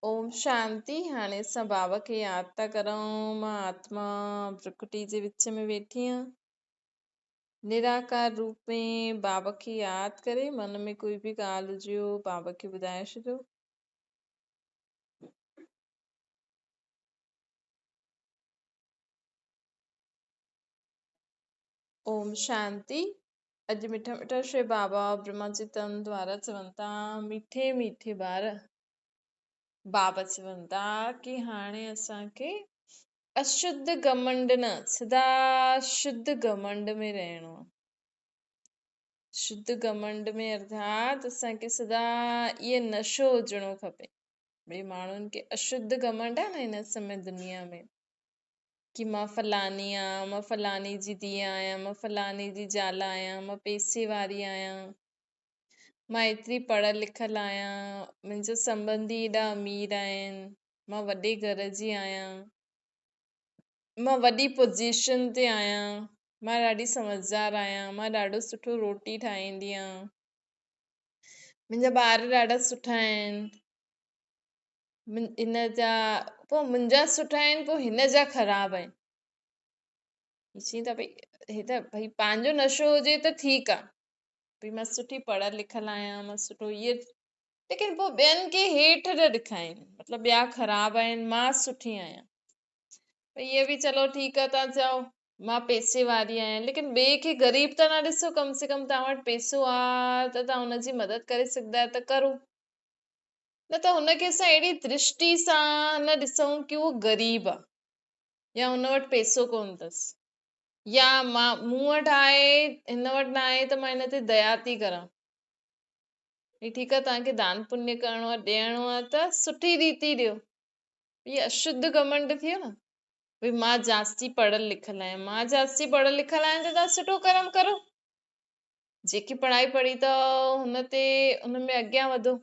ओम शांति। हाणे असां बाबा खे यादि था करूं। मां आत्मा प्रकृति जे विच में वेठी आहियां। निराकार रूप में बाबा खे यादि करे मन में कोई बि ॻाल्हि हुजेव बाबा खे ॿुधाए छॾियो। ओम शांति। अॼु मिठा मिठा श्री बाबा ब्रह्मा जी तन द्वारा चवनि था, मीठे मीठे ॿार। बाबा चवनि था कि हाणे असांखे अशुद्ध घमंड न, सदा शुद्ध घमंड में रहणो आहे। शुद्ध घमंड में अर्थात असांखे सदा इहे नशो हुजणो खपे। भई माण्हुनि खे अशुद्ध घमंड आहे न हिन समय दुनिया में, कि मां फलानी आहियां, मां फलानी जी धीउ आहियां, मां फलानी जी ज़ाल आहियां, मां पैसे वारी आहियां, मां एतिरी पढ़ियल लिखियल आहियां, मुंहिंजा संबंधी एॾा अमीर आहिनि, मां वॾे घर जी आहियां, मां वॾी पोजीशन ते आहियां, मां ॾाढी समझदार आहियां, मां ॾाढो सुठो रोटी ठाहींदी आहियां, मुंहिंजा ॿार ॾाढा सुठा आहिनि, हिन जा पोइ मुंहिंजा सुठा आहिनि पोइ हिन जा ख़राब आहिनि। चई त भई हे त भई पंहिंजो नशो हुजे त ठीकु आहे, भई मां सुठी पढ़ियल लिखियल आहियां, मां सुठो इहे, लेकिन पोइ ॿियनि खे हेठि न ॾेखारीनि, मतिलबु ॿिया ख़राब आहिनि, मां सुठी आहियां। भई इहे बि चलो ठीकु आहे, तव्हां चओ मां पैसे वारी आहियां, लेकिन ॿिए खे ग़रीब त न ॾिसो। कम से कम तव्हां वटि पैसो आहे त तव्हां हुनजी मदद करे सघंदा आहियो त करो, न त हुनखे असां अहिड़ी दृष्टि सां न ॾिसूं कि उहो ग़रीब आहे या हुन वटि पैसो कोन अथसि, या मां मूं वटि आहे हिन वटि न आहे त मां हिन ते दया थी करां। ठीकु आहे, तव्हांखे दान पुण्य करिणो आहे, ॾियणो आहे त सुठी रीति ॾियो। इहे अशुद्ध घमंड थियो न। भई मां जास्ती पढ़ियल लिखियल आहियां, मां जास्ती पढ़ियल लिखियल आहियां त तव्हां सुठो कर्म करो। जेकी पढ़ाई पढ़ी अथव हुन में अॻियां वधो।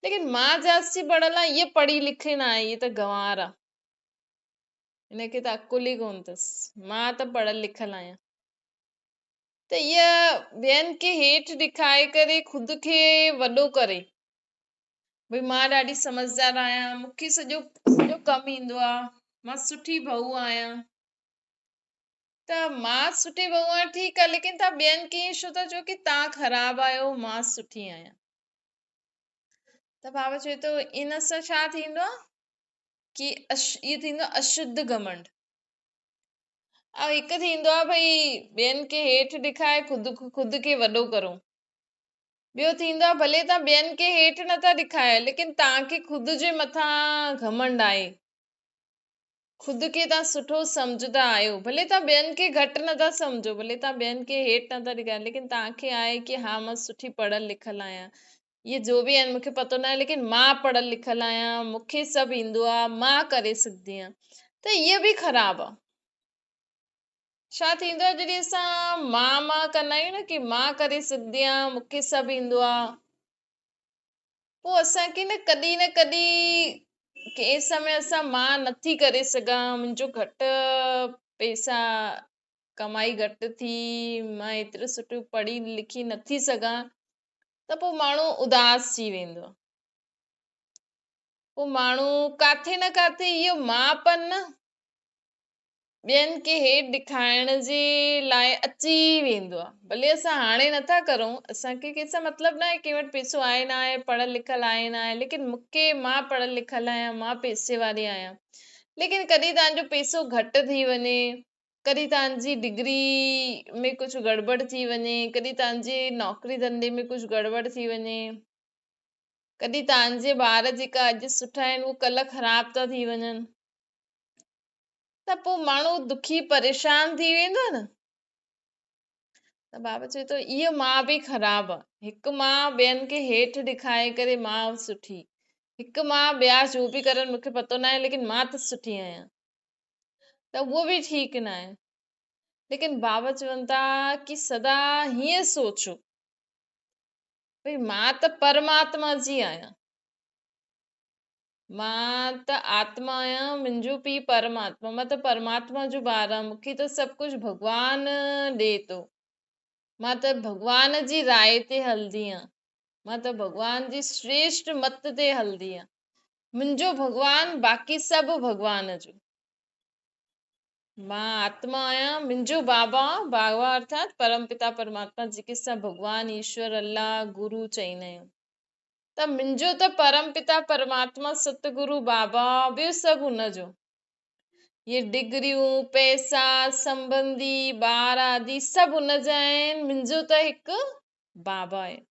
लेकिन मां जास्ती पढ़ियल आहियां, इहे पढ़ी लिखी न आहे, इहे त गंवार आहे, हिनखे त अकुल ई कोन अथसि। मां त पढ़ियल लिखियल आहियां। त इहा ॿियनि खे हेठि ॾेखारे करे ख़ुदि खे वॾो करे, भई मां ॾाढी समझदार आहियां, मूंखे सॼो कमु ईंदो आहे, मां सुठी बहू आहियां। त मां सुठी बहू आहियां ठीकु आहे, लेकिन तव्हां ॿियनि खे छो था चओ कि तव्हां ख़राबु आहियो, मां सुठी आहियां। त बाबा चए थो इन सां छा थींदो आहे कि इहो थींदो अशुद्ध घमंड। ऐं हिकु थींदो आहे भई ॿियनि खे हेठि ॾेखारे ख़ुदि खे वॾो करो। ॿियो थींदो आहे भले तव्हां ॿियनि खे हेठि नथा ॾेखारे, लेकिन तव्हांखे ख़ुदि जे मथां घमंड आहे, ख़ुदि खे तव्हां सुठो सम्झंदा आहियो। भले तव्हां ॿियनि खे घटि नथा सम्झो, भले तव्हां ॿियनि खे हेठि नथा ॾेखारो, लेकिन तव्हांखे आहे कि हा मां सुठी पढ़ियल लिखियल आहियां, इहे जो बि आहिनि मूंखे पतो न आहे, लेकिन मां पढ़ियल लिखियल आहियां, मूंखे सभु ईंदो आहे, मां करे सघंदी आहियां। त इहो बि ख़राबु आहे। छा थींदो आहे जॾहिं असां मां कंदा आहियूं न कि मां करे सघंदी आहियां, मूंखे सभु ईंदो आहे, पोइ असांखे न कॾहिं कंहिं समय असां मां नथी करे सघां, मुंहिंजो घटि पैसा कमाई घटि थी, मां एतिरो सुठो पढ़ी लिखी नथी सघां, त पोइ माण्हू उदास थी वेंदो आहे। पोइ माण्हू काथे न काथे इहो मांपन न ॿियनि खे हेठि ॾेखारण जे लाइ अची वेंदो आहे। भले असां हाणे नथा करूं, असांखे कंहिंसां मतिलबु न आहे कंहिं वटि पैसो आहे न आहे, पढ़ियल लिखियल आहे न आहे, लेकिन मां पढ़ियल लिखियल आहियां, मां पैसे वारी आहियां। लेकिन कॾहिं तव्हांजो पैसो घटि थी वञे, कॾहिं तव्हांजी डिग्री में कुझु गड़बड़ थी वञे, कॾहिं तव्हांजे नौकरी धंधे में कुझु गड़बड़ थी वञे, कॾहिं तव्हांजे ॿार जेका अॼु सुठा आहिनि उहे कल्ह ख़राब था थी वञनि, त पोइ माण्हू दुखी परेशान थी वेंदो आहे न। त बाबा चए थो इहो मां बि ख़राबु आहे। हिकु मां ॿियनि खे हेठि ॾेखारे करे मां सुठी, हिकु मां ॿिया जो बि करनि मूंखे पतो न आहे, लेकिन मां त सुठी आहियां, त उहो बि ठीकु न आहे। लेकिन बाबा चवनि था कि सदा हीअं सोचो भई मां त परमात्मा जी आहियां, मां त आत्मा आहियां, मुंहिंजो पीउ परमात्मा, मां त परमात्मा जो ॿार आहियां, मूंखे त सभु कुझु भॻवान ॾे थो, मां त भॻवान जी राय ते हलंदी आहियां, मां त भॻवान जी श्रेष्ठ मत ते हलंदी आहियां। मुंहिंजो भगवान बाक़ी सभु भगवान जो। मां आत्मा आहियां, मुंहिंजो बाबा, बाबा अर्थात परमपिता परमात्मा जेके असां भगवान ईश्वर अल्लाह गुरु चईंदा आहियूं, त मुंहिंजो त परमपिता परमात्मा सतगुरु बाबा ॿियो सभु हुनजो। ये डिग्रियूं पैसा संबंधी ॿार आदि सभु हुनजा आहिनि, मुंहिंजो त हिकु बाबा आहे।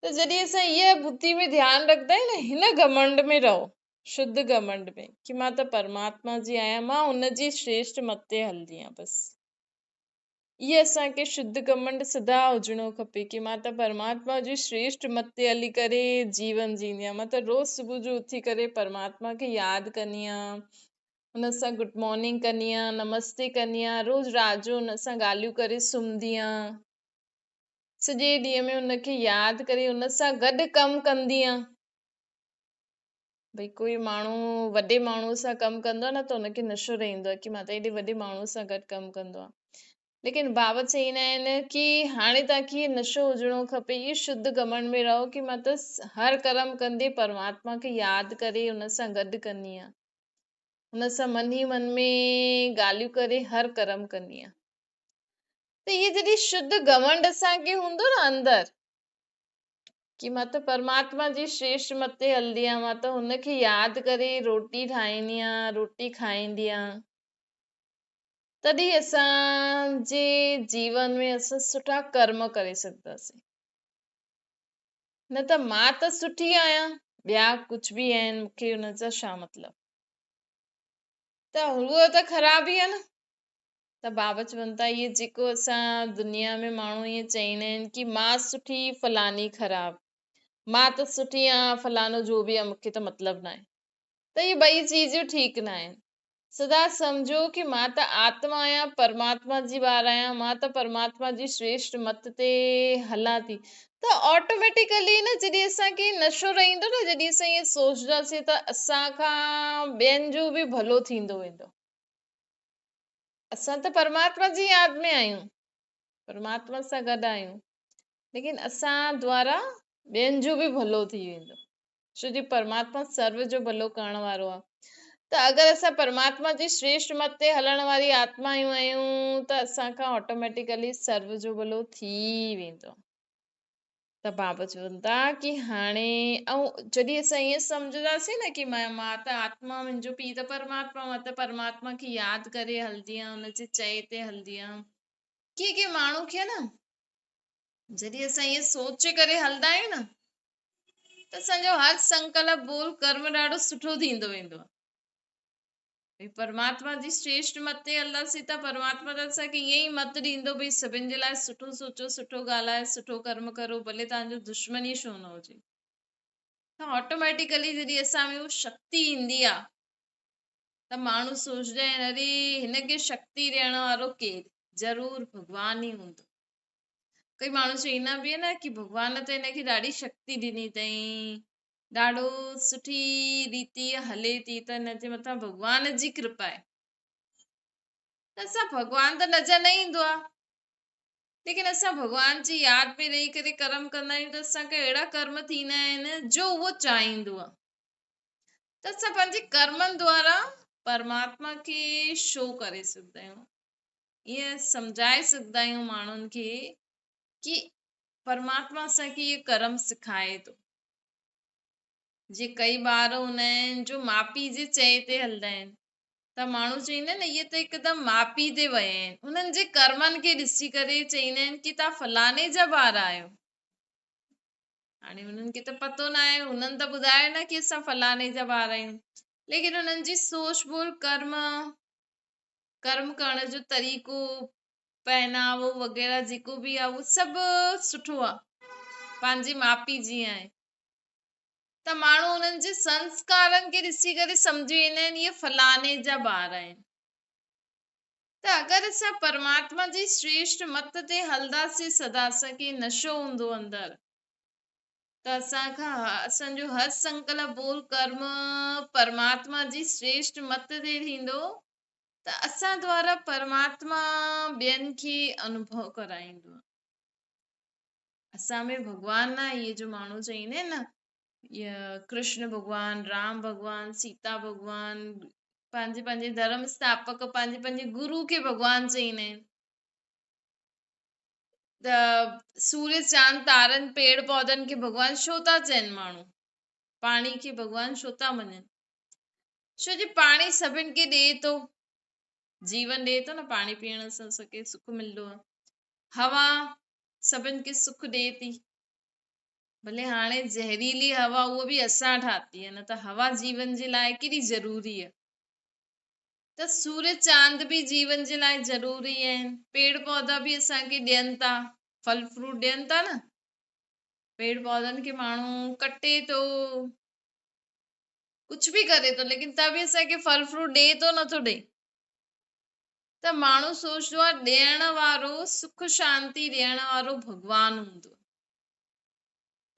त जॾहिं असां इहा बुद्धि में ध्यानु रखंदा आहियूं न, हिन घमंड में रहो, शुद्ध घमंड में, कि मां त परमात्मा जी आहियां, मां हुनजी श्रेष्ठ मत ते हलंदी आहियां बसि। इहे असांखे शुद्ध घमंड सदा हुजणो खपे, कि मां त परमात्मा जी श्रेष्ठ मत ते हली करे जीवन जींदी आहियां। मां त रोज़ सुबुह जो उथी करे परमात्मा खे यादि कंदी आहियां, हुन सां गुड मॉर्निंग कंदी आहियां, नमस्ते कंदी आहियां, रोज़ राति जो हुन सां ॻाल्हियूं करे सुम्हंदी आहियां, सॼे ॾींहं में हुनखे यादि करे हुन सां गॾु कमु कंदी आहियां। भई कोई माण्हू वॾे माण्हू सां कमु कंदो आहे न, त हुनखे नशो रहंदो आहे कि मां त हेॾे वॾे माण्हू सां गॾु कमु कंदो आहे। लेकिन बाबा चईंदा आहिनि कि हाणे तव्हांखे इहो नशो हुजणो खपे, इहो शुद्ध घमंड में रहो कि मां त हर कर्म कंदे परमात्मा खे यादि करे हुन सां गॾु कंदी आहियां, हुन सां मन ई मन में ॻाल्हियूं करे हर कर्म कंदी आहियां। त इहे जॾहिं शुद्ध घमंड असांखे हूंदो न अंदर, कि मां त परमात्मा जी श्रेष्ठ मत ते हलंदी आहियां, मां त हुनखे यादि करे रोटी ठाहींदी आहियां, रोटी खाईंदी आहियां, तॾहिं असांजे जीवन में असां सुठा कर्म करे सघंदासीं। न त मां त सुठी आहियां, ॿिया कुझु बि आहिनि, मूंखे हुन सां छा मतिलबु, त उहो त ख़राबु ई आहे न। त बाबा चवनि था इहे जेको असां दुनिया में माण्हू ईअं चईंदा आहिनि कि मां सुठी फलानी ख़राबु, मां त सुठी आहियां फलानो जो बि आहे, मूंखे त मतिलबु न आहे, त इहे ॿई चीजूं ठीकु न आहिनि। सदा सम्झो कि मां त आत्मा आहियां, परमात्मा जी ॿार आहियां, मां त परमात्मा जी श्रेष्ठ मत ते हलां थी, त ऑटोमेटिकली न जॾहिं असांखे नशो रहंदो न, जॾहिं असां ईअं सोचंदासीं त असांखां ॿियनि जो बि भलो थींदो वेंदो। असां त परमात्मा जी यादि में आहियूं, परमात्मा सां गॾु आहियूं, लेकिन असां द्वारा ॿियनि जो बि भलो थी वेंदो, छो जो परमात्मा सर्व जो भलो करण वारो आहे। त अगरि असां परमात्मा जी श्रेष्ठ मत ते हलण वारी आत्मायूं आहियूं, त असांखां ऑटोमेटिकली सर्व जो भलो थी वेंदो। त बाबा चवनि था कि हाणे जॾहिं असां ईअं सम्झंदासीं न कि मां त आत्मा, मुंहिंजो पीउ त परमात्मा, मां त परमात्मा खे यादि करे हलंदी आहियां, हुनजे चए ते हलंदी आहियां। के माण्हू खे न जॾहिं असां ईअं सोचे करे हलंदा आहियूं न, त असांजो हर संकल्प बोल कर्म ॾाढो सुठो थींदो वेंदो आहे। परमात्मा जी श्रेष्ठ मत ते हलंदासीं त परमात्मा त असांखे ईअं ई मत ॾींदो, भई सभिनि जे लाइ सुठो सोचो, सुठो ॻाल्हाए, सुठो कर्म करो, भले तव्हांजो दुश्मन ई छो न हुजे। त ऑटोमेटिकली जॾहिं असां में उहा शक्ति ईंदी आहे, त माण्हू सोचदा आहिनि अरे हिनखे शक्ति ॾियण वारो केरु, ज़रूर भॻवान ई हूंदो। कई माण्हू चईंदा बि आहिनि न कि भॻवान त हिनखे ॾाढी शक्ति ॾिनी अथई, ॾाढो सुठी रीति हले थी, त हिनजे मथां भॻवान जी कृपा आहे। त असां भॻवान त नज़र न ईंदो आहे, लेकिन असां भॻवान जी यादि में रही करे कर्म कंदा आहियूं, त असांखे अहिड़ा कर्म थींदा आहिनि जो उहो चाहींदो आहे। त असां पंहिंजे कर्मनि द्वारा परमात्मा खे शो करे सघंदा आहियूं, ईअं सम्झाए सघंदा आहियूं माण्हुनि खे कि परमात्मा असांखे इहे कर्म सिखाए थो। जे कई ॿार हूंदा आहिनि जो माउ पीउ जे चए ते हलंदा आहिनि, त माण्हू चईंदा आहिनि न इहे त हिकदमि माउ पीउ ते विया आहिनि, उन्हनि जे कर्मनि खे ॾिसी करे चईंदा आहिनि कि तव्हां फलाणे जा ॿार आहियो। हाणे हुननि खे त पतो न आहे, हुननि त ॿुधायो न कि असां फलाणे जा ॿार आहियूं, लेकिन हुननि जी सोच बोल कर्म करण जो तरीक़ो, पहनावो वग़ैरह जेको बि आहे उहो सभु सुठो आहे, पंहिंजे माउ पीउ जीअं आहे। त माण्हू हुननि जे संस्कारनि खे ॾिसी करे सम्झी वेंदा आहिनि इहे फलाणे जा ॿार आहिनि। त अगरि असां परमात्मा जी श्रेष्ठ मत ते हलंदासीं, सदा असांखे नशो हूंदो अंदर, त असांजो हर संकल्प बोल कर्म परमात्मा जी श्रेष्ठ मत ते थींदो, त असां द्वारा परमात्मा ॿियनि खे अनुभव कराईंदो। असां में भॻवान न, इहे जो माण्हू चईंदा आहिनि न कृष्ण भगवान, राम भगवान, सीता भगवान, पंहिंजे पंहिंजे धर्म स्थापक पंहिंजे पंहिंजे गुरु खे भगवान चईंदा आहिनि। त सूर्य चांद तारनि पेड़ पौधनि खे भगवान छो था चइनि माण्हू? पाणी खे भगवान छो था मञनि? छो जे पाणी सभिनि खे ॾिए थो, जीवन ॾिए थो न। पाणी पीअण सां असांखे सुख मिलंदो आहे। हवा सभिनि खे सुख ॾिए थी, भले हाणे ज़हरीली हवा उहा बि असां ठाती आहे, न त हवा जीवन जे लाइ केॾी ज़रूरी आहे। त सूर्य चांद बि जीवन जे लाइ ज़रूरी आहिनि। पेड़ पौधा बि असांखे ॾियनि था, फल फ्रूट ॾियनि था न। पेड़ पौधनि खे माण्हू कटे थो, कुझु बि करे थो, लेकिन त बि असांखे फल फ्रूट ॾिए थो, नथो ॾिए। त माण्हू सोचदो आहे ॾियण वारो, सुख शांती ॾियण वारो भगवान हूंदो।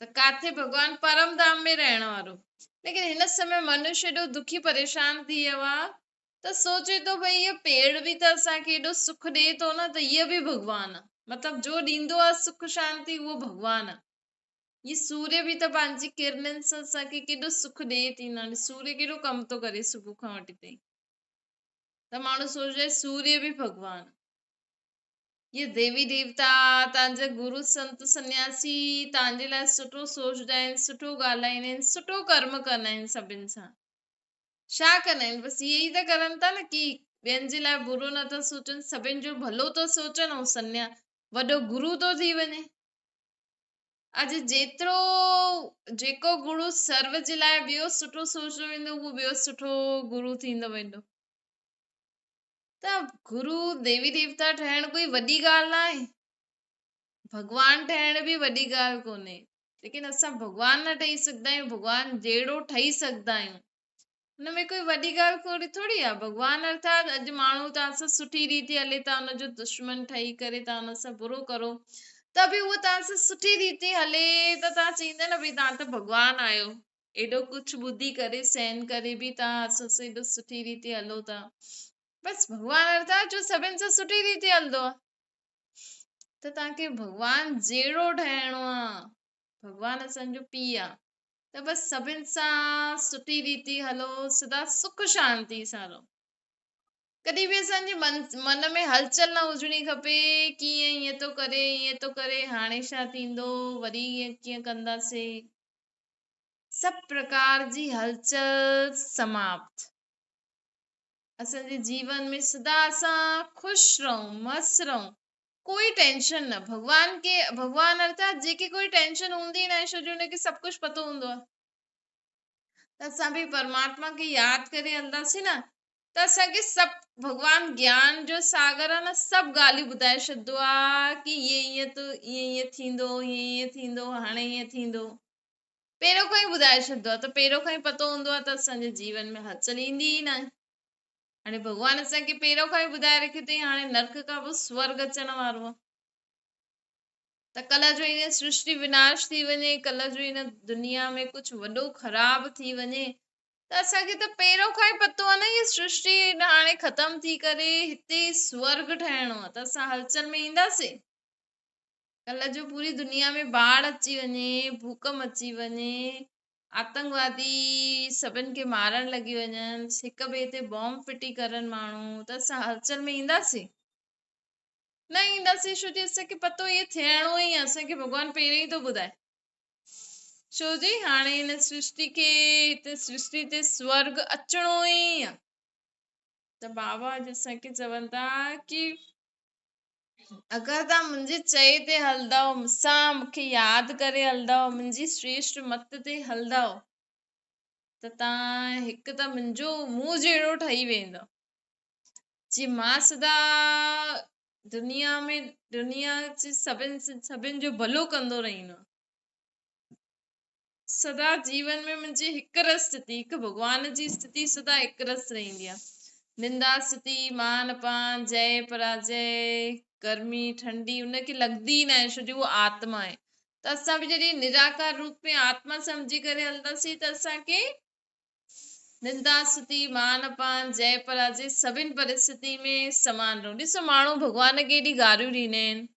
त काथे भगवान परम धाम में रहण वारो। लेकिन हिन समय मनुष्य एॾो दुखी परेशान थी वियो आहे, त सोचे थो भई इहो पेड़ बि त असांखे एॾो सुख ॾिए थो न, त इहो बि भगवान आहे। मतिलबु जो ॾींदो आहे सुख शांती उहो भगवान आहे। ये सूर्य बि त पंहिंजी किरणनि सां असांखे केॾो सुख ॾिए थी न। सूर्य केॾो कमु थो करे सुबुह खां वठी ताईं। त माण्हू सोचे सूर्य बि भगवान। ये देवी देवता, तव्हांजा गुरु संत सन्यासी तव्हांजे लाइ सुठो सोचदा आहिनि, सुठो ॻाल्हाईंदा आहिनि, सुठो कर्म कंदा आहिनि सभिनि सां। छा कंदा आहिनि? बसि इहे ई त करनि था न कि ॿियनि जे लाइ बुरो नथा सोचनि, सभिनि जो भलो थो सोचनि, ऐं वॾो गुरु थो थी वञे। अॼु जेको गुरु सर्व जे लाइ ॿियो सुठो सोचंदो वेंदो, उहो ॿियो सुठो गुरु थींदो वेंदो। त गुरु देवी देवता ठहिण कोई वॾी ॻाल्हि न आहे। भगवान ठहिण बि वॾी ॻाल्हि कोन्हे। लेकिन असां भगवान न ठही सघंदा आहियूं, भगवान जहिड़ो ठही सघंदा आहियूं। हुनमें कोई वॾी ॻाल्हि थोड़ी आहे। भगवान अर्थात अॼु माण्हू तव्हां सां सुठी रीति हले, तव्हां हुनजो दुश्मन ठही करे तव्हां हुन सां बुरो करो, त बि उहो तव्हां सां सुठी रीति हले, त तव्हां चईंदा न भई तव्हां त भगवान आहियो। एॾो कुझु ॿुधी करे सहन करे बि तव्हां असां सां एॾो सुठी रीति हलो था। बसि भगवान अर्थात जो सभिनि सां सुठी रीति हलंदो आहे। त तव्हांखे भगवान जहिड़ो ठहिणो आहे, भगवान असांजो पीउ आहे, त बसि सभिनि सां सुठी रीति हलो, सदा सुख शांती सां रहो। कॾहिं बि असांजे मन में हलचल न हुजणी खपे, कीअं ईअं थो करे, ईअं थो करे, हाणे छा थींदो, वरी ईअं कीअं कंदासीं। सभु प्रकार जी हलचल समाप्त। असांजे जीवन में सदा असां ख़ुशि रहूं, मस्त रहूं, कोई टेंशन न। भगवान अर्थात जेके कोई टेंशन हूंदी न आहे, छो जो हुनखे सभु कुझु पतो हूंदो आहे। त असां बि परमात्मा खे यादि करे हलंदासीं न, त असांखे सभु भगवान ज्ञान जो सागर आहे न, सभु ॻाल्हियूं ॿुधाए छॾंदो आहे कि ईअं थींदो, ईअं थींदो, हाणे ईअं थींदो। पहिरियों खां ई ॿुधाए छॾंदो आहे, त पहिरियों खां ई पतो हूंदो आहे, त असांजे जीवन में हलचल ईंदी ई न आहे। हाणे भगवान असांखे पहिरियों खां ई ॿुधाए रखियो अथई हाणे नर्क खां पोइ स्वर्ग अचण वारो आहे। त कल्ह जो हीअ सृष्टि विनाश थी वञे, कल्ह जो हिन दुनिया में कुझु वॾो ख़राब थी वञे, त असांखे त पहिरियों खां ई पतो आहे न, हीअ सृष्टि हाणे ख़तम थी करे हिते स्वर्ग ठहिणो आहे, त असां हलचल में ईंदासीं। कल्ह जो पूरी दुनिया में बाढ़ अची वञे, भूकंप अची वञे, आतंकवादी सभिनि खे मारण लॻी वञनि, हिक ॿिए ते बॉम्ब फिटी करनि माण्हू, त असां हलचल में ईंदासीं? न ईंदासीं, छो जो असांखे पतो इहो थियणो ई आहे। असांखे भगवान पहिरियों ई थो ॿुधाए, छो जी हाणे हिन सृष्टि ते स्वर्ग अचणो ई आहे। त बाबा अॼु असांखे चवनि था कि अगरि तव्हां मुंहिंजे चए ते हलंदव, मूंखे यादि करे हलंदव, मुंहिंजी श्रेष्ठ मत ते हलंदव, त तव्हां हिकु त मुंहुं जहिड़ो ठही वेंदव। जी मां सदा दुनिया जे सभिनि जो भलो कंदो रहंदो, सदा जीवन में मुंहिंजी हिकु स्थिति, हिकु भगवान जी स्थिति सदा हिकु रस रहंदी आहे। निंदा स्तुति मान अपान जय पराजय गर्मी ठंडी उनखे लॻंदी न आहे, छो जो उहो आत्मा आहे। त असां बि जॾहिं निराकार रूप में आत्मा सम्झी करे हलंदासीं, त असांखे निंदा स्तुति मान अपान जय पराजय सभिनि परिस्थिति में समान रहूं। ॾिसो माण्हू भगवान खे एॾी गारियूं ॾींदा आहिनि,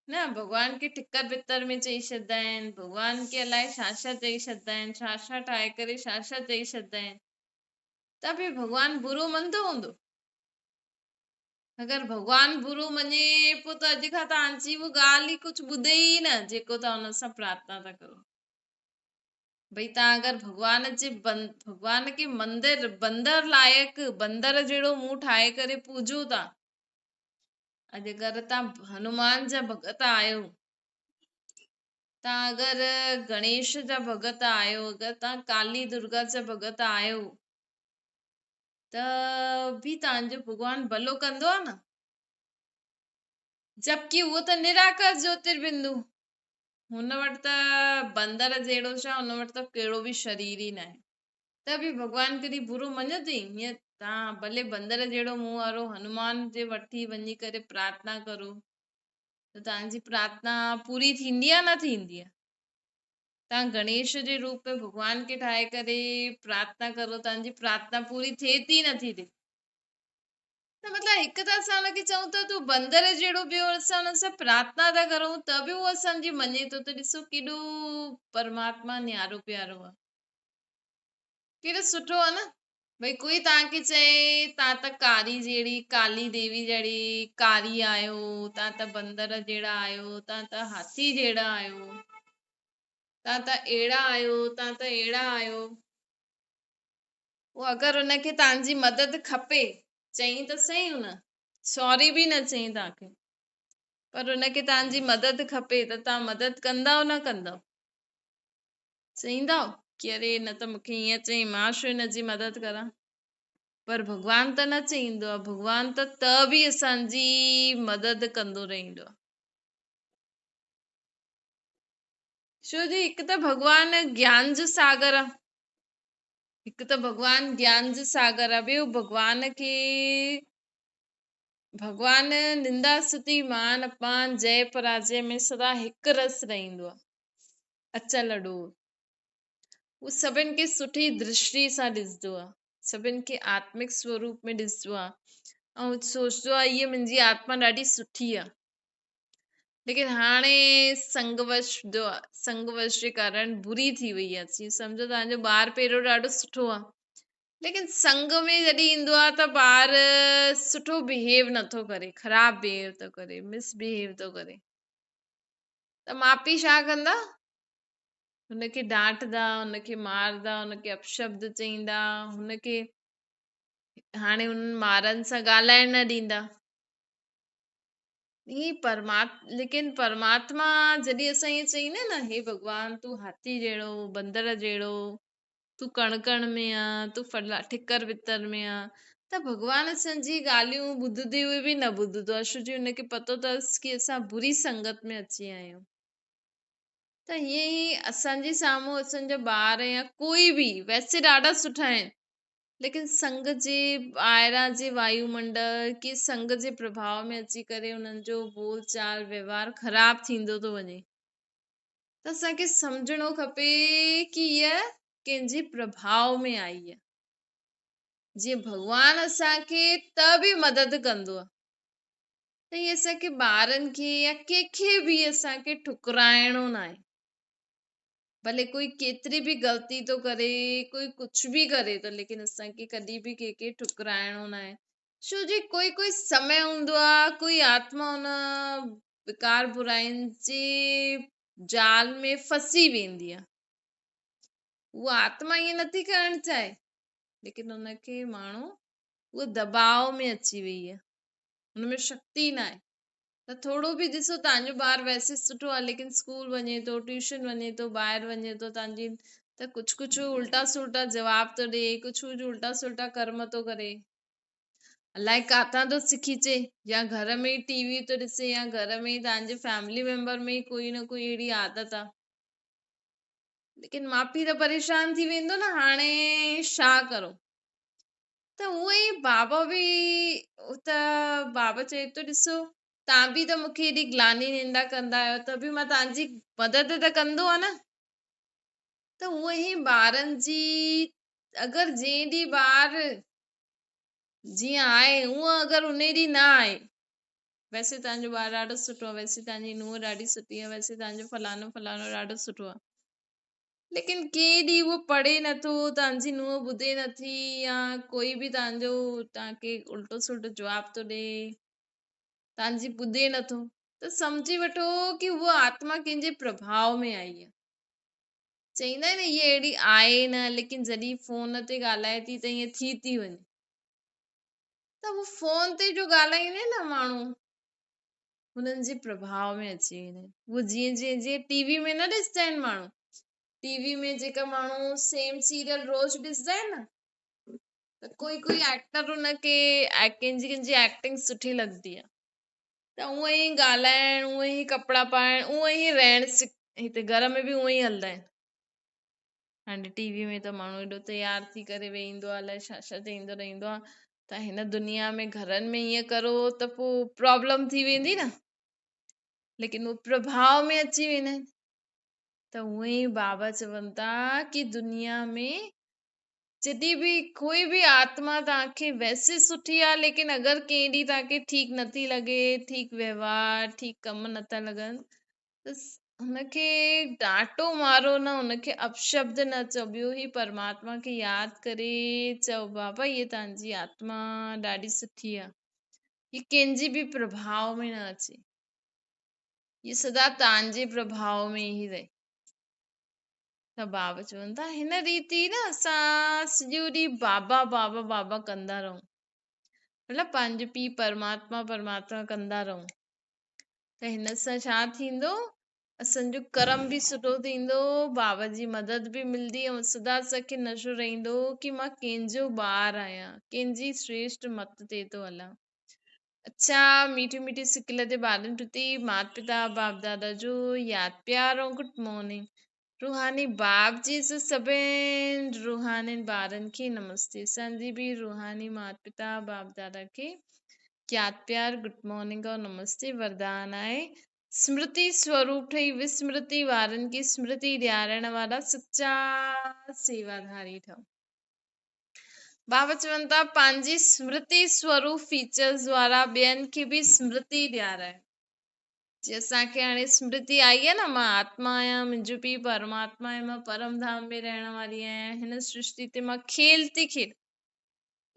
न भॻवान खे टिकर पितर में चई छॾंदा आहिनि, भॻवान खे अलाए छा छा चई छॾंदा आहिनि, छा छा ठाहे करे छा छा चई छॾंदा आहिनि। त बि भॻवान बुरो मञंदो हूंदो? अगरि भॻवान बुरो मञे पोइ त अॼु खां तव्हांजी उहा ॻाल्हि ई कुझु ॿुधे ई न जेको तव्हां हुन सां प्रार्थना था करो। भई तव्हां अगरि भॻवान खे बंदर लाइक़ बंदर जहिड़ो मुंहुं ठाहे करे पूजो था, अॼु अगरि तव्हां हनुमान जा भॻत आहियो, तव्हां अगरि गणेश जा भॻत आहियो, अगरि तव्हां काली दुर्गा जा भॻत आहियो, त बि तव्हांजो भॻवान भलो कंदो आहे न? जबकि उहो त निराकार ज्योतिर्बिंदु, हुन वटि त बंदर जहिड़ो छा, हुन वटि त कहिड़ो बि शरीर ई न आहे, त बि भॻवान कॾहिं बुरो मञंदी? हीअं तव्हां भले बंदर जहिड़ो मुंहुं वारो हनुमान जे वठी वञी करे प्रार्थना करो, त तव्हांजी प्रार्थना पूरी थींदी आहे न थींदी आहे? तव्हां गणेश जे रूप में भॻवान खे ठाहे करे प्रार्थना करो, तव्हांजी प्रार्थना पूरी थिए थी नथी थिए? त मतिलबु हिकु त असां हुनखे चऊं था तूं बंदर जहिड़ो, ॿियो असां हुन सां प्रार्थना था करूं त बि उहो असांजी मञे थो, त ॾिसो केॾो परमात्मा न्यारो प्यारो आहे, केॾो सुठो आहे न। भई कोई तव्हांखे चए तव्हां त काली देवी जहिड़ी कारी आहियो, तव्हां त बंदर जहिड़ा आहियो, तव्हां त हाथी जहिड़ा आहियो, तव्हां त अहिड़ा आहियो, तव्हां त अहिड़ा आहियो। उहो अगरि हुनखे तव्हांजी मदद खपे, चई त सही हुन सॉरी बि न चई तव्हांखे, पर हुनखे तव्हांजी मदद खपे त तव्हां मदद कंदव न कंदव? चईंदव कि अरे न त मूंखे ईअं चई, मां छो हिनजी मदद करां? पर भॻवान त न चईंदो आहे, भॻवान त बि असांजी मदद कंदो रहंदो आहे। छो जी हिकु त भॻवान ज्ञान जो सागर आहे, हिकु त भॻवान ज्ञान जो सागर आहे, ॿियो भॻवान निंदा स्तुति मान अपमान जय पराजय में सदा हिकु रस रहंदो आहे, अचल अॾो। उहो सभिनि खे सुठी दृष्टि सां ॾिसंदो आहे, सभिनि खे आत्मिक स्वरूप में ॾिसंदो आहे, ऐं सोचदो आहे हीअ मुंहिंजी आत्मा ॾाढी सुठी आहे। लेकिन हाणे संगवश जे कारण बुरी थी वई आहे। जीअं सम्झो तव्हांजो ॿार पहिरियों ॾाढो सुठो आहे, लेकिन संग में जॾहिं ईंदो आहे त ॿार सुठो बिहेव नथो करे, ख़राब बिहेव थो करे, मिसबिहेव थो करे, त माउ पीउ छा कंदा? हुनखे डांटदा, हुनखे मारदा, हुनखे अपशब्द चईंदा, हुनखे हाणे हुननि ॿारनि सां ॻाल्हाइण न ॾींदा। लेकिन परमात्मा जॾहिं असां ईअं चईंदा न, हे भॻवान तूं हाथी जहिड़ो, बंदर जहिड़ो, तूं कण कण में आ, तूं ठिकर वितर में आ, त भॻवान असांजी ॻाल्हियूं ॿुधंदे हुए बि न ॿुधंदो आहे, छो जो हुनखे पतो अथसि कि असां बुरी संगत में अची विया आहियूं। त हीअं ई असांजे साम्हूं असांजा ॿार या कोई बि वैसे ॾाढा सुठा आहिनि, लेकिन संग जे ॿाहिरां जे वायुमंडल की संग जे प्रभाव में अची करे हुननि जो बोल चाल व्यवहार ख़राब थींदो थो वञे, त असांखे सम्झणो खपे कि हीअ कंहिंजे प्रभाव में आई आहे। जीअं भॻवान असांखे त बि मदद कंदो आहे, त हीअ असांखे ॿारनि खे या कंहिंखे बि असांखे ठुकराइणो न आहे। भले कोई केतिरी बि ग़लती थो करे, कोई कुझु बि करे थो, लेकिन असांखे कॾहिं बि कंहिंखे ठुकराइणो न आहे। छो जी कोई समय हूंदो आहे, कोई आत्मा हुन विकार बुराइनि जे जाल में फसी वेंदी आहे। उहा आत्मा ईअं नथी करणु चाहे, लेकिन हुनखे माण्हू उहो दबाव में अची वई आहे, हुनमें शक्ति न आहे। त थोरो बि ॾिसो, तव्हांजो ॿार वैसे सुठो आहे, लेकिन स्कूल वञे थो, ट्यूशन वञे थो, ॿाहिरि वञे थो, तव्हांजी त कुझु उल्टा सुल्टा जवाब थो ॾे, कुझु उल्टा सुल्टा कर्म थो करे, अलाए किथां थो सिखी अचे, या घर में ई टीवी थो ॾिसे, या घर में ई तव्हांजे फैमिली मेंबर में ई कोई न कोई अहिड़ी आदत आहे, लेकिन माउ पीउ त परेशान थी वेंदो न, हाणे छा करो? त उहो ई बाबा चए थो, ॾिसो तव्हां बि त मूंखे हेॾी ग्लानी निंदा कंदा आहियो, त बि मां तव्हांजी मदद त कंदो आहे न। त उहे ई ॿारनि जी अगरि जंहिं ॾींहुं ॿार जीअं आहे उअं अगरि उन ॾींहुं न आहे, वैसे तव्हांजो ॿारु ॾाढो सुठो आहे, वैसे तव्हांजी नुंहुं ॾाढी सुठी आहे, वैसे तव्हांजो फलानो फलानो ॾाढो सुठो आहे। लेकिन के ॾींहुं उहो पढ़े नथो, तव्हांजी नुंहुं ॿुधे नथी, या कोई बि तव्हांखे उल्टो सुल्टो जवाब थो ॾे, तव्हांजी ॿुधे नथो, त सम्झी वठो कि उहा आत्मा कंहिंजे प्रभाव में आई आहे। चईंदा आहिनि इहे अहिड़ी आहे न, लेकिन जॾहिं फोन ते ॻाल्हाए थी त ईअं थी थी वञे। त उहो फोन ते जो ॻाल्हाईंदा न माण्हू, हुननि जे प्रभाव में अची वेंदा आहिनि। उहो जीअं टीवी में न ॾिसंदा आहिनि माण्हू, टीवी में जेका माण्हू सेम सीरियल रोज ॾिसंदा आहिनि न, त कोई एक्टर हुनखे कंहिंजी एक्टिंग सुठी लॻंदी आहे, त उअं ई ॻाल्हाइण, उअं ई कपिड़ा पाइण, उअं ई रहण, हिते घर में बि उअं ई हलंदा आहिनि। हाणे टीवी में त माण्हू एॾो तयार थी करे वेहींदो आहे, अलाए छा छा चईंदो रहंदो आहे। त हिन दुनिया में घरनि में ईअं करो त पोइ प्रॉब्लम थी वेंदी न, लेकिन उहो प्रभाव में अची वेंदा आहिनि। त उहे ई बाबा चवनि था कि दुनिया में जॾहिं बि कोई बि आत्मा तव्हांखे वैसे सुठी आहे, लेकिन अगरि कंहिं ॾींहुं तव्हांखे ठीकु नथी लॻे, ठीकु व्यवहार, ठीकु कम नथा लॻनि, त हुनखे डांटो मारो न, हुनखे अपशब्द न चओ, ॿियो ई परमात्मा खे यादि करे चओ बाबा हीअ तव्हांजी आत्मा ॾाढी सुठी आहे, हीअ कंहिंजी बि प्रभाव में न अचे, हीअ सदा तव्हांजे प्रभाव में ई रहे। त बाबा चवनि था हिन रीति न असां सॼो ॾींहुं बाबा बाबा बाबा कंदा रहूं, मतिलबु पंहिंजो पीउ परमात्मा परमात्मा कंदा रहूं, त हिन सां छा थींदो, असांजो कर्म बि सुठो थींदो, बाबा जी मदद बि मिलंदी, ऐं सदा असांखे नशो रहंदो कि मां कंहिंजो ॿारु आहियां, कंहिंजी श्रेष्ठ मत ते थो हलां। अच्छा, मीठी मीठी सिकिल ते ॿारनि प्रति माता पिता बाप दादा जो यादि प्यार ऐं गुड मॉर्निंग। रूहानी बाप जी सभिनि रूहानी ॿारनि खे नमस्ते। असांजी बि रूहानी माता पिता बाप दादा खे यादि प्यार गुड मॉर्निंग और नमस्ते वरदान आहे। स्मृति स्वरूप ठही विस्मृति वारनि खे स्मृति ॾियारण वारा सच्चा सेवाधारी ठहो। बाबा चवनि था पंहिंजी स्मृति स्वरूप फीचर्स वारा ॿियनि खे बि स्मृति ॾियाराए। जी असांखे हाणे स्मृति आई आहे न, मां आत्मा आहियां, मुंहिंजो पीउ परमात्मा आहे, मां परम धाम में रहण वारी आहियां, हिन सृष्टि ते मां खेल थी खेल,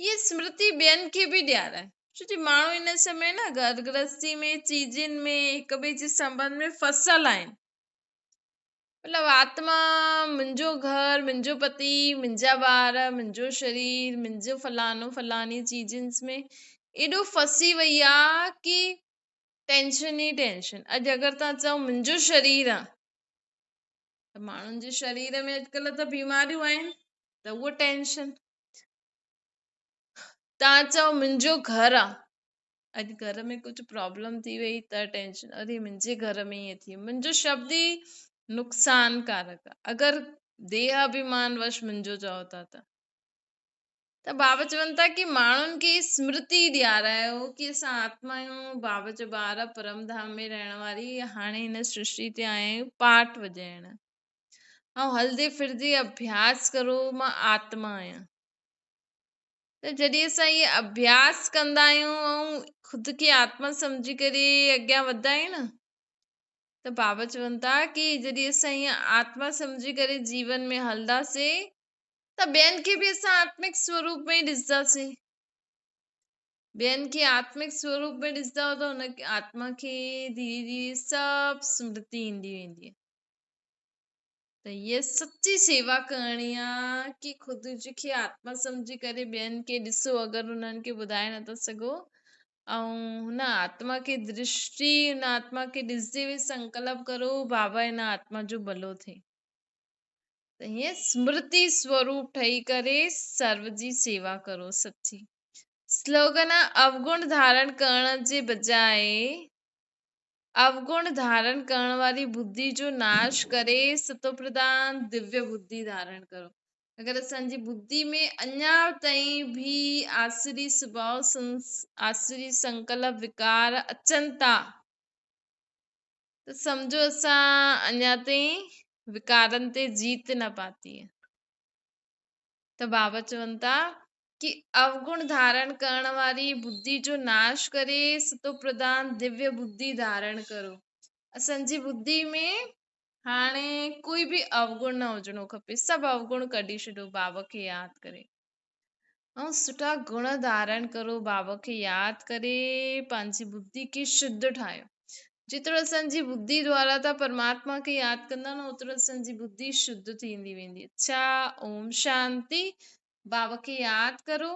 इहे स्मृति ॿियनि खे बि ॾियाराए। छो माण्हू हिन समय न घर गृहस्थी में चीजनि में हिक ॿिए जे संबंध में फसियल आहिनि। मतिलबु आत्मा मुंहिंजो घर, मुंहिंजो पति, मुंहिंजा ॿार, मुंहिंजो शरीर, मुंहिंजो फलानो फलानी चीजनि में एॾो फसी वई आहे कि टेंशन ई टेंशन। अॼु अगरि तव्हां चओ मुंहिंजो शरीर आहे, त माण्हुनि जे शरीर में अॼुकल्ह त बीमारियूं आहिनि, त उहो टेंशन। तव्हां चओ मुंहिंजो घर आहे, अॼु घर में कुझु प्रॉब्लम थी वई त टेंशन, अरे मुंहिंजे घर में ईअं थी, मुंहिंजो शब्द ई नुक़सानकारक आहे अगरि देहाभिमान वश मुंहिंजो चओ था त बाबा चवनि था कि माण्हुनि खे स्मृति ॾियारायो कि असां आत्मा आहियूं, बाबा जा ॿार, परम धाम में रहण वारी, हाणे हिन सृष्टि ते आया आहियूं पाठ वॼाइण, ऐं हलदे फिरदे अभ्यास करो मां आत्मा आहियां। त जॾहिं असां इहे अभ्यास कंदा आहियूं ऐं ख़ुदि खे आत्मा सम्झी करे अॻियां वधंदा आहियूं न, त बाबा चवनि था कि जॾहिं असां ईअं आत्मा सम्झी करे जीवन में हलंदासीं त ॿियनि खे बि असां आत्मिक स्वरूप में ई ॾिसंदासीं। ॿियनि खे आत्मिक स्वरूप में ॾिसंदा त हुन आत्मा खे धीरे धीरे सभु स्मृति ईंदी वेंदी। त हीअ सच्ची सेवा करणी आहे कि ख़ुदि खे आत्मा सम्झी करे ॿियनि खे ॾिसो, अगरि हुननि खे ॿुधाए नथा सघो, ऐं हुन आत्मा खे दृष्टि, हुन आत्मा खे ॾिसदे हुए संकल्प करो बाबा हिन आत्मा जो भलो थिए। त हीअं स्मृति स्वरूप ठही करे सर्व जी सेवा करो सच्ची। स्लोगन आहे अवगुण धारण करण जे बजाए अवगुण धारण करण वारी बुद्धि जो नाश करे सतो प्रधान दिव्य बुद्धि धारण करो। अगरि असांजी बुद्धि में अञा ताईं भी आसुरी स्वभाव, आसुरी संकल्प विकार अचनि था, त सम्झो असां अञा ताईं विकारनि ते जीत न पाती है। त बाबा चवनि था कि अवगुण धारण करण वारी बुद्धि जो नाश करे, सतो प्रदान दिव्य बुद्धि धारण करो। असांजी बुद्धि में हाणे कोई बि अवगुण न हुजणो खपे, सभु अवगुण कढी छॾियो बाबा खे यादि करे, ऐं सुठा गुण धारण करो, बाबा खे यादि करे पंहिंजी बुद्धि खे शुद्ध ठाहियो। जेतिरो असांजी बुद्धि द्वारा तव्हां परमात्मा खे यादि कंदा न, ओतिरो असांजी बुद्धि शुद्ध थींदी वेंदी। अच्छा, ओम शांति। बाबा खे यादि करो।